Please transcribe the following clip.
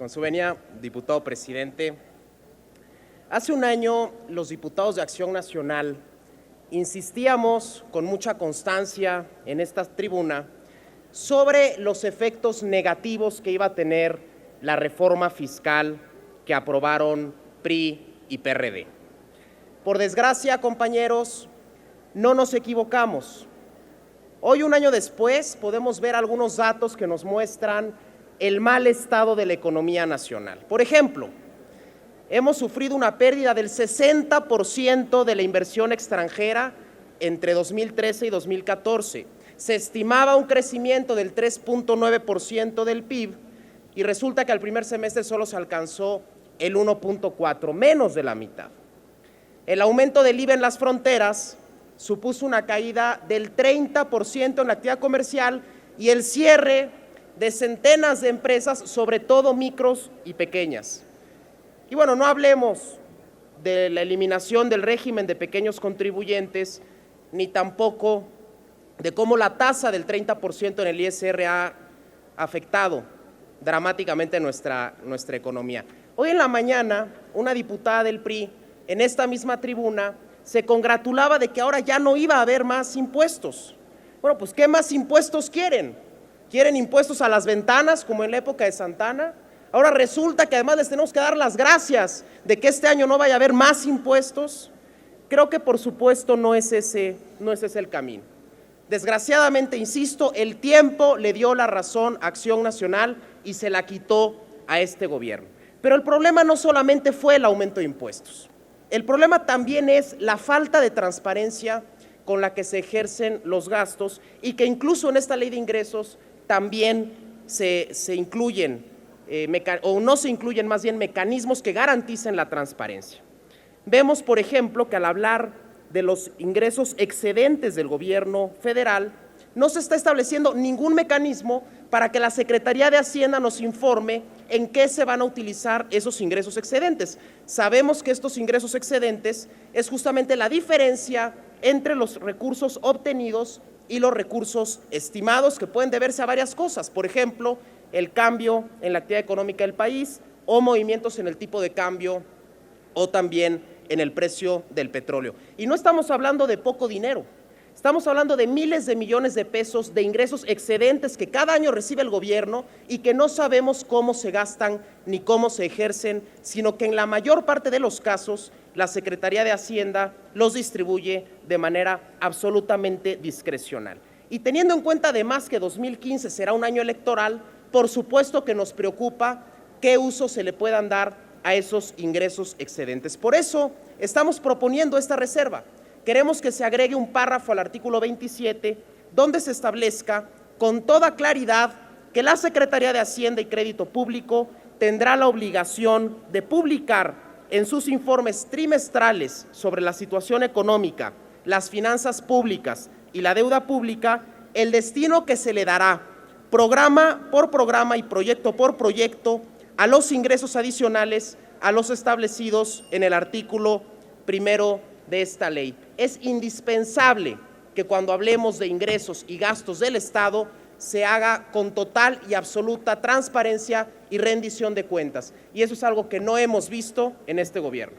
Con su venia, diputado presidente, hace un año los diputados de Acción Nacional insistíamos con mucha constancia en esta tribuna sobre los efectos negativos que iba a tener la reforma fiscal que aprobaron PRI y PRD. Por desgracia, compañeros, no nos equivocamos. Hoy, un año después, podemos ver algunos datos que nos muestran el mal estado de la economía nacional. Por ejemplo, hemos sufrido una pérdida del 60% de la inversión extranjera entre 2013 y 2014. Se estimaba un crecimiento del 3.9% del PIB y resulta que al primer semestre solo se alcanzó el 1.4%, menos de la mitad. El aumento del IVA en las fronteras supuso una caída del 30% en la actividad comercial y el cierre de centenas de empresas, sobre todo micros y pequeñas. Y bueno, no hablemos de la eliminación del régimen de pequeños contribuyentes, ni tampoco de cómo la tasa del 30% en el ISR ha afectado dramáticamente nuestra economía. Hoy en la mañana, una diputada del PRI, en esta misma tribuna, se congratulaba de que ahora ya no iba a haber más impuestos. Bueno, pues ¿qué más impuestos quieren? ¿Quieren impuestos a las ventanas, como en la época de Santana? Ahora resulta que además les tenemos que dar las gracias de que este año no vaya a haber más impuestos. Creo que por supuesto no es ese el camino. Desgraciadamente, insisto, el tiempo le dio la razón a Acción Nacional y se la quitó a este gobierno. Pero el problema no solamente fue el aumento de impuestos. El problema también es la falta de transparencia con la que se ejercen los gastos y que incluso en esta ley de ingresos también se incluyen, o no se incluyen más bien, mecanismos que garanticen la transparencia. Vemos, por ejemplo, que al hablar de los ingresos excedentes del gobierno federal, no se está estableciendo ningún mecanismo para que la Secretaría de Hacienda nos informe en qué se van a utilizar esos ingresos excedentes. Sabemos que estos ingresos excedentes es justamente la diferencia entre los recursos obtenidos y los recursos estimados, que pueden deberse a varias cosas, por ejemplo, el cambio en la actividad económica del país o movimientos en el tipo de cambio o también en el precio del petróleo. Y no estamos hablando de poco dinero. Estamos hablando de miles de millones de pesos de ingresos excedentes que cada año recibe el gobierno y que no sabemos cómo se gastan ni cómo se ejercen, sino que en la mayor parte de los casos la Secretaría de Hacienda los distribuye de manera absolutamente discrecional. Y teniendo en cuenta además que 2015 será un año electoral, por supuesto que nos preocupa qué uso se le puedan dar a esos ingresos excedentes. Por eso estamos proponiendo esta reserva. Queremos que se agregue un párrafo al artículo 27 donde se establezca con toda claridad que la Secretaría de Hacienda y Crédito Público tendrá la obligación de publicar en sus informes trimestrales sobre la situación económica, las finanzas públicas y la deuda pública el destino que se le dará programa por programa y proyecto por proyecto a los ingresos adicionales a los establecidos en el artículo 1 de esta ley. Es indispensable que cuando hablemos de ingresos y gastos del Estado se haga con total y absoluta transparencia y rendición de cuentas. Y eso es algo que no hemos visto en este gobierno.